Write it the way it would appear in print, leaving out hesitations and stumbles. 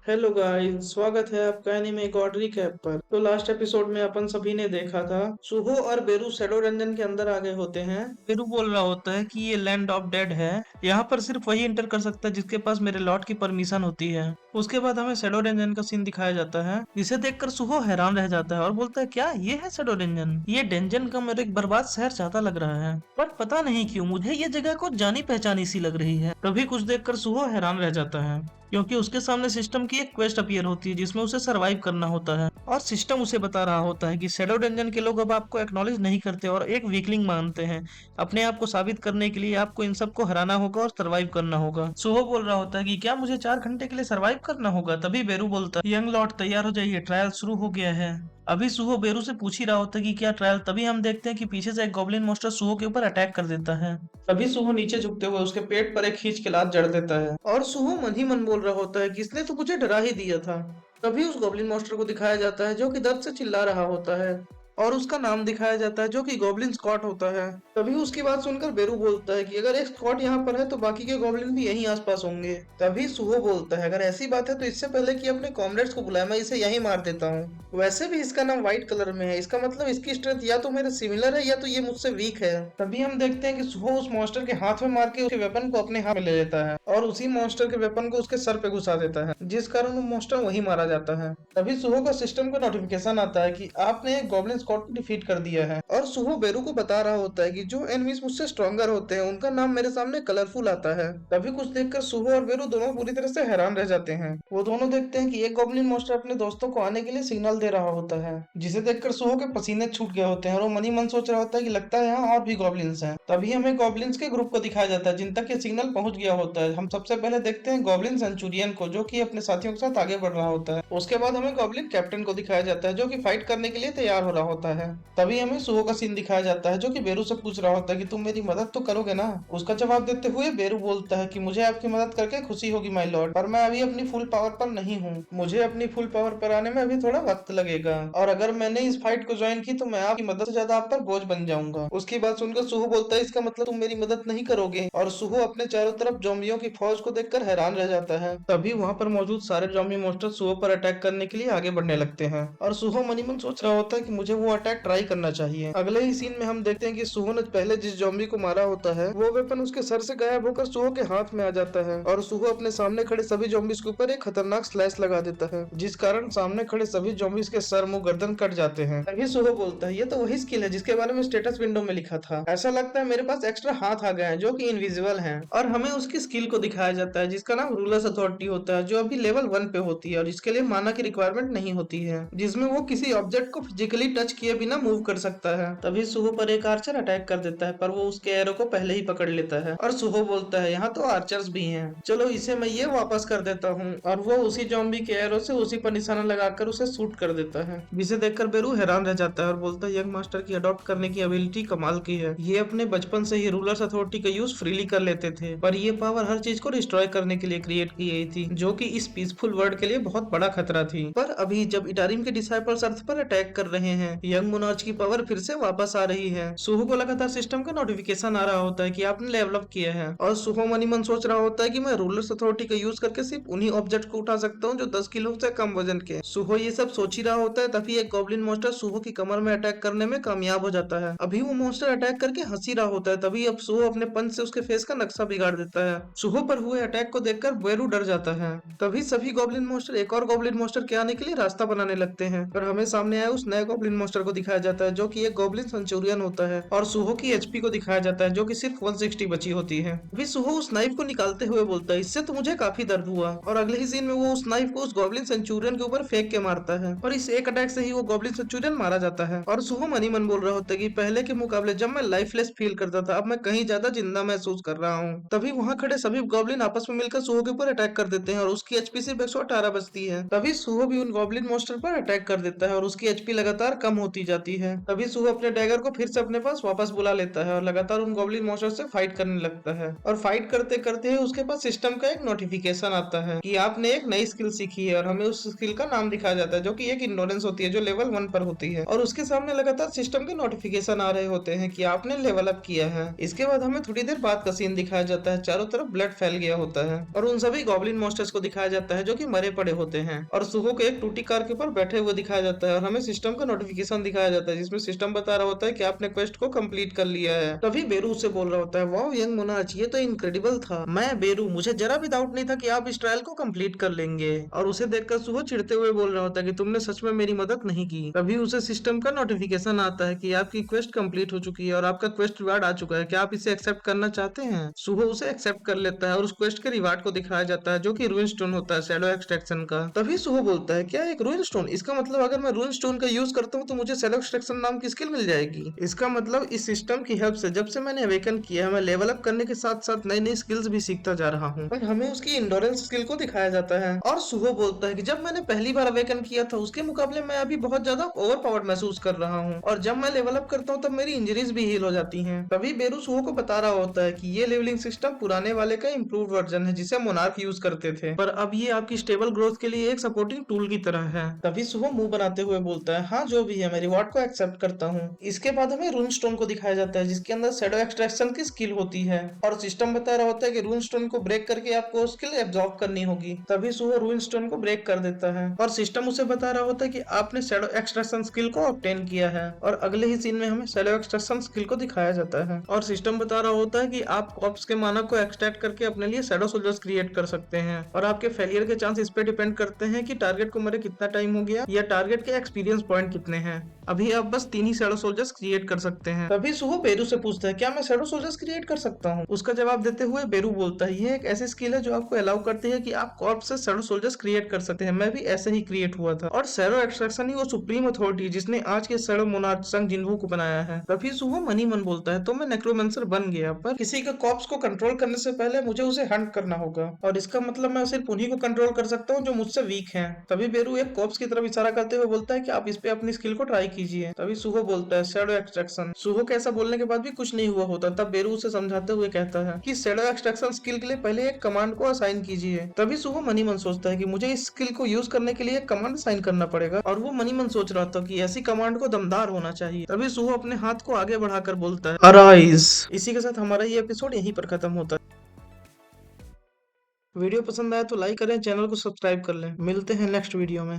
Hello guys, स्वागत है आपका एनीमे गॉड रिकैप पर। तो लास्ट एपिसोड में अपन सभी ने देखा था सुहो और बेरू शैडो डंजन के अंदर आ गए होते हैं। बेरू बोल रहा होता है कि ये लैंड ऑफ डेड है, यहाँ पर सिर्फ वही एंटर कर सकता है जिसके पास मेरे लॉर्ड की परमिशन होती है। उसके बाद हमें शैडो डंजन का सीन दिखाया जाता है, जिसे देखकर सुहो हैरान रह जाता है और बोलता है, क्या ये है शैडो डंजन? ये डंजन का मेरे एक बर्बाद शहर ज्यादा लग रहा है, पर पता नहीं क्यों मुझे ये जगह को जानी पहचानी सी लग रही है। तभी कुछ देखकर सुहो हैरान रह जाता है, क्योंकि उसके सामने सिस्टम की एक क्वेस्ट अपीयर होती है जिसमें उसे सरवाइव करना होता है और सिस्टम उसे बता रहा होता है कि शैडो डंजन के लोग अब आपको एक्नॉलेज नहीं करते और एक वीकलिंग मानते हैं। अपने आप को साबित करने के लिए आपको इन सबको हराना होगा और सरवाइव करना होगा। सुहो बोल रहा होता है कि क्या मुझे 4 घंटे के लिए सरवाइव करना होगा? तभी बेरू बोलता है, यंग लॉर्ड तैयार हो जाइए, ट्रायल शुरू हो गया है। अभी सुहो बेरू से पूछ ही रहा होता है कि क्या ट्रायल, तभी हम देखते हैं कि पीछे से एक गॉब्लिन मॉन्स्टर सुहो के ऊपर अटैक कर देता है। तभी सुहो नीचे झुकते हुए उसके पेट पर एक खींच के लात जड़ देता है और सुहो मन ही मन बोल रहा होता है कि इसने तो मुझे डरा ही दिया था। तभी उस गॉब्लिन मॉन्स्टर को दिखाया जाता है जो कि दर्द से चिल्ला रहा होता है और उसका नाम दिखाया जाता है जो कि गॉब्लिन स्कॉट होता है। तभी उसकी बात सुनकर बेरू बोलता है कि अगर एक स्कॉट यहाँ पर है तो बाकी के गॉब्लिन भी यहीं आसपास होंगे। तभी सुहो बोलता है, अगर ऐसी बात है तो इससे पहले कि अपने कॉमरेड्स को बुलाए मैं इसे यहीं मार देता हूँ। वैसे भी इसका नाम व्हाइट कलर में है, इसका मतलब इसकी स्ट्रेंथ या तो मेरे सिमिलर है या तो ये मुझसे वीक है। तभी हम देखते हैं कि सुहो उस मॉन्स्टर के हाथ में मार के उसके वेपन को अपने हाथ में ले लेता है और उसी मॉन्स्टर के वेपन को उसके सर पे घुसा देता है, जिस कारण वो मॉन्स्टर वहीं मारा जाता है। तभी सुहो का सिस्टम को नोटिफिकेशन आता है कि आपने एक गॉब्लिन स्क्वाड को डिफीट कर दिया है और सुहो बेरू को बता रहा होता है कि जो एनिमीज मुझसे स्ट्रॉन्गर होते हैं उनका नाम मेरे सामने कलरफुल आता है। तभी कुछ देखकर सुहो और बेरू दोनों पूरी तरह से हैरान रह जाते हैं। वो दोनों देखते हैं कि एक गॉब्लिन मॉन्स्टर अपने दोस्तों को आने के लिए सिग्नल दे रहा होता है, जिसे देखकर सुहो के पसीने छूट गए होते हैं और वो मन ही मन सोच रहा होता है कि लगता है यहाँ और भी गॉब्लिन्स हैं। तभी हमें गॉब्लिन्स के ग्रुप को दिखाया जाता है जिन तक ये सिग्नल पहुंच गया होता है। हम सबसे पहले देखते हैं गॉब्लिन सेंचुरियन को, जो कि अपने साथियों के साथ आगे बढ़ रहा होता है। उसके बाद हमें गॉब्लिन कैप्टन को दिखाया जाता है जो कि फाइट करने के लिए तैयार हो रहा होता है। तभी हमें सुहो का सीन दिखाया जाता है जो कि बेरू से पूछ रहा होता है कि तुम मेरी मदद तो करोगे ना। उसका जवाब देते हुए बेरू बोलता है कि मुझे आपकी मदद करके खुशी होगी माय लॉर्ड, पर मैं अभी अपनी फुल पावर पर नहीं हूँ। मुझे अपनी फुल पावर पर आने में अभी थोड़ा वक्त लगेगा और अगर मैंने इस फाइट को ज्वाइन की तो मैं आपकी मदद से ज्यादा आप पर बोझ बन जाऊंगा। उसकी बात सुनकर सुहो बोलता है, इसका मतलब तुम मेरी मदद नहीं करोगे? और सुहो अपने चारों तरफ जोम्बियों की फौज को देखकर हैरान रह जाता है। तभी वहां पर मौजूद सारे जोम्बी मॉन्स्टर सुहो पर अटैक करने के लिए आगे बढ़ने लगते हैं और सुहो मनी मन सोच रहा होता है कि मुझे वो अटैक ट्राई करना चाहिए। अगले ही सीन में हम देखते हैं कि सुहो ने पहले जिस जोम्बी को मारा होता है वो वेपन उसके सर से गायब होकर सुहो के हाथ में आ जाता है और सुहो अपने सामने खड़े सभी जोम्बिस के ऊपर एक खतरनाक स्लैश लगा देता है, जिस कारण सामने खड़े सभी जोम्बिस के सर, मुंह, गर्दन कट जाते हैं। तभी सुहो बोलता है, ये तो वही स्किल है जिसके बारे में स्टेटस विंडो में लिखा था। ऐसा लगता है मेरे पास एक्स्ट्रा हाथ आ गए हैं जो कि इनविजिबल हैं। और हमें उसकी स्किल को दिखाया जाता है जिसका नाम रूलर्स अथॉरिटी होता है, जो अभी लेवल 1 पे होती है और इसके लिए माना की रिक्वायरमेंट नहीं होती है, जिसमें वो किसी ऑब्जेक्ट को फिजिकली टच किए बिना मूव कर सकता है। तभी सुहो पर एक आर्चर अटैक कर देता है, पर वो उसके एरो को पहले ही पकड़ लेता है और सुहो बोलता है, यहाँ तो आर्चर्स भी हैं, चलो इसे मैं ये वापस कर देता हूँ। और वो उसी जॉम्बी के एरो से उसी पर निशाना लगाकर उसे शूट कर देता है, जिसे देखकर बेरू हैरान रह जाता है और बोलता है, यंग मास्टर की अडॉप्ट करने की एबिलिटी कमाल की है। ये अपने बचपन से ही रूलर्स अथॉरिटी का यूज फ्रीली कर लेते थे, पर ये पावर हर चीज को डिस्ट्रॉय करने के लिए क्रिएट की गई थी, जो कि इस पीसफुल वर्ल्ड के लिए बहुत बड़ा खतरा थी। पर अभी जब इटारिम के डिसाइपल्स अर्थ पर अटैक कर रहे हैं, यंग मोनार्च की पावर फिर से वापस आ रही है। सुहो को लगातार सिस्टम का नोटिफिकेशन आ रहा होता है कि आपने लेवल अप किया है और सुहो मनी मन सोच रहा होता है कि मैं रूलर्स अथॉरिटी का यूज करके सिर्फ उन्हीं ऑब्जेक्ट को उठा सकता हूँ जो 10 किलो से कम वजन के। सुहो ये सब सोच ही रहा होता है, तभी एक गॉब्लिन मॉन्स्टर सुहो की कमर में अटैक करने में कामयाब हो जाता है। अभी वो मॉन्स्टर अटैक करके हंसी रहा होता है, तभी अब सुहो अपने पंच से उसके फेस का नक्शा बिगाड़ देता है। सुहो पर हुए अटैक को देखकर बेरू डर जाता है। तभी सभी गॉब्लिन मॉन्स्टर एक और गॉब्लिन मॉन्स्टर के आने के लिए रास्ता बनाने लगते हैं, पर हमें सामने आए उस नए गॉब्लिन मॉन्स्टर को दिखाया जाता है जो कि एक गॉब्लिन सेंचुरियन होता है और सुहो की एचपी को दिखाया जाता है जो कि सिर्फ 160 बची होती है। अभी सुहो उस नाइफ को निकालते हुए बोलता है, इससे तो मुझे काफी दर्द हुआ। और अगले ही सीन में वो उस नाइफ को उस गॉब्लिन सेंचुरियन के ऊपर फेंक के मारता है और इस एक अटैक से ही वो गॉब्लिन सेंचुरियन मारा जाता है। और सुहो मनी मन बोल रहा होता है कि पहले के मुकाबले जब मैं लाइफलेस फील करता था, अब मैं कहीं ज्यादा जिंदा महसूस कर रहा हूँ। तभी वहाँ खड़े सभी गॉब्लिन आपस में मिलकर सुहो के ऊपर अटैक कर देते हैं और उसकी एचपी सिर्फ 118 बचती है। तभी सुहो भी उन गॉब्लिन मॉन्स्टर पर अटैक कर देता है और उसकी एचपी लगातार कम होती जाती है। तभी सुहो अपने डैगर को फिर से अपने पास वापस बुला लेता है और लगातार उन गॉब्लिन मॉन्स्टर से फाइट करने लगता है। और फाइट करते करते ही उसके पास सिस्टम का एक नोटिफिकेशन आता है कि आपने एक नई स्किल सीखी है, और हमें उस स्किल का नाम दिखाया जाता है जो कि एक इंडोरेंस होती है जो लेवल 1 पर होती है। और उसके सामने लगातार सिस्टम के नोटिफिकेशन आ रहे होते हैं कि आपने लेवल अप किया है। इसके बाद हमें थोड़ी देर बाद का सीन दिखाया जाता है, चारों तरफ ब्लड फैल गया होता है और उन सभी गॉब्लिन मॉन्स्टर्स को दिखाया जाता है जो कि मरे पड़े होते हैं। और सुहो को एक टूटी कार के ऊपर बैठे हुए दिखाया जाता है और हमें सिस्टम का नोटिफिकेशन दिखाया जाता है जिसमें सिस्टम बता रहा होता है कि आपने क्वेस्ट को कंप्लीट कर लिया है। तभी बेरू उससे बोल रहा होता है, वाओ यंग मोनार्च, ये तो इनक्रेडिबल था। मैं बेरू, मुझे जरा भी डाउट नहीं था कि आप इस ट्रायल को कंप्लीट कर लेंगे। और उसे देखकर सुहो चिढ़ते हुए बोल रहा होता है कि तुमने सच में मेरी मदद नहीं की। तभी उसे सिस्टम का नोटिफिकेशन आता है कि आपकी क्वेस्ट कंप्लीट हो चुकी है और आपका क्वेस्ट रिवार्ड आ चुका है, क्या आप इसे एक्सेप्ट करना चाहते हैं? सुहो उसे एक्सेप्ट कर लेता है और उस क्वेस्ट के रिवार्ड को दिखाया जाता है जो कि रूइन स्टोन होता है, शैडो एक्सट्रैक्शन का। तभी सुहो बोलता है, क्या एक रूइन स्टोन? इसका मतलब अगर मैं रूइन स्टोन का यूज करता हूँ तो मुझे शैडो एक्सट्रैक्शन नाम की स्किल मिल जाएगी। इसका मतलब इस सिस्टम की हेल्प से जब से मैंने अवेकन किया है, मैं लेवल अप करने के साथ साथ नई नई स्किल्स भी सीखता जा रहा हूँ। पर हमें उसकी इंडोरेंस स्किल को दिखाया जाता है और सुहो बोलता है कि जब मैंने पहली बार अवेकन किया था उसके मुकाबले मैं अभी बहुत ज्यादा ओवर पावर्ड महसूस कर रहा हूँ, और जब मैं लेवल अप करता हूँ तब मेरी इंजरीज भी हील हो जाती हैं। तभी बेरू सुहो को बता रहा होता है कि ये लेवलिंग सिस्टम पुराने वाले का इम्प्रूव वर्जन है जिसे मोनार्क यूज करते थे, पर अब ये आपकी स्टेबल ग्रोथ के लिए एक सपोर्टिंग टूल की तरह है। तभी सुहो मुंह बनाते हुए बोलता है, हाँ जो भी है मैं रिवॉर्ड को एक्सेप्ट करता हूँ। इसके बाद हमें रून स्टोन को दिखाया जाता है जिसके अंदर शैडो एक्सट्रैक्शन की स्किल होती है और सिस्टम बता रहा होता है कि रून स्टोन को ब्रेक करके आपको स्किल एब्जॉर्ब करनी होगी। तभी सुहो रून स्टोन को ब्रेक कर देता है और सिस्टम उसे बता रहा होता है कि आपने शैडो एक्सट्रैक्शन स्किल को ऑब्टेन किया है। और अगले ही सीन में हमें शैडो एक्सट्रैक्शन स्किल को दिखाया जाता है और सिस्टम बता रहा होता है कि आप कॉर्प्स के मानव को एक्सट्रैक्ट करके अपने लिए शैडो सोल्जर्स क्रिएट कर सकते हैं, और आपके फेलियर के चांस इस पे डिपेंड करते हैं कि टारगेट को मरे कितना टाइम हो गया या टारगेट के एक्सपीरियंस पॉइंट कितने हैं। अभी आप बस 3 ही शैडो सोल्जर्स क्रिएट कर सकते हैं। तभी सुहो बेरू से पूछता है, क्या मैं शैडो सोल्जर्स क्रिएट कर सकता हूँ? उसका जवाब देते हुए बेरू बोलता है, ये एक ऐसी स्किल है जो आपको अलाउ करती है कि आप कॉर्प्स से शैडो सोल्जर्स क्रिएट कर सकते हैं। मैं भी ऐसे ही क्रिएट हुआ था, और शैडो एक्सट्रैक्शन ही वो सुप्रीम अथॉरिटी जिसने आज के शैडो मोनार्क संग जिन्हों को बनाया है। तभी सुहो मनी मन बोलता है, तो मैं नेक्रोमेंसर बन गया, पर किसी का कॉर्प्स को कंट्रोल करने से पहले मुझे उसे हंट करना होगा, और इसका मतलब मैं सिर्फ उन्हीं को कंट्रोल कर सकता हूँ जो मुझसे वीक हैं। तभी बेरू एक कॉर्प्स की तरफ इशारा करते हुए बोलता है कि आप इस पे अपनी स्किल को ट्राई कीजिए। तभी सुहो बोलता है, शैडो एक्सट्रैक्शन। सुहो के ऐसा बोलने के बाद भी कुछ नहीं हुआ होता, तब बेरू उसे समझाते हुए कहता है कि शैडो एक्सट्रैक्शन स्किल के लिए पहले एक कमांड को असाइन कीजिए। तभी सुहो मनी मन सोचता है कि मुझे इस स्किल को यूज करने के लिए एक कमांड असाइन करना पड़ेगा, और वो मनी मन सोच रहा था कि ऐसी कमांड को दमदार होना चाहिए। तभी सुहो अपने हाथ को आगे बढ़ाकर बोलता है, अराइज। इसी के साथ हमारा ये एपिसोड यहीं पर खत्म होता है। वीडियो पसंद आया तो लाइक करें, चैनल को सब्सक्राइब कर लें। मिलते हैं नेक्स्ट वीडियो में।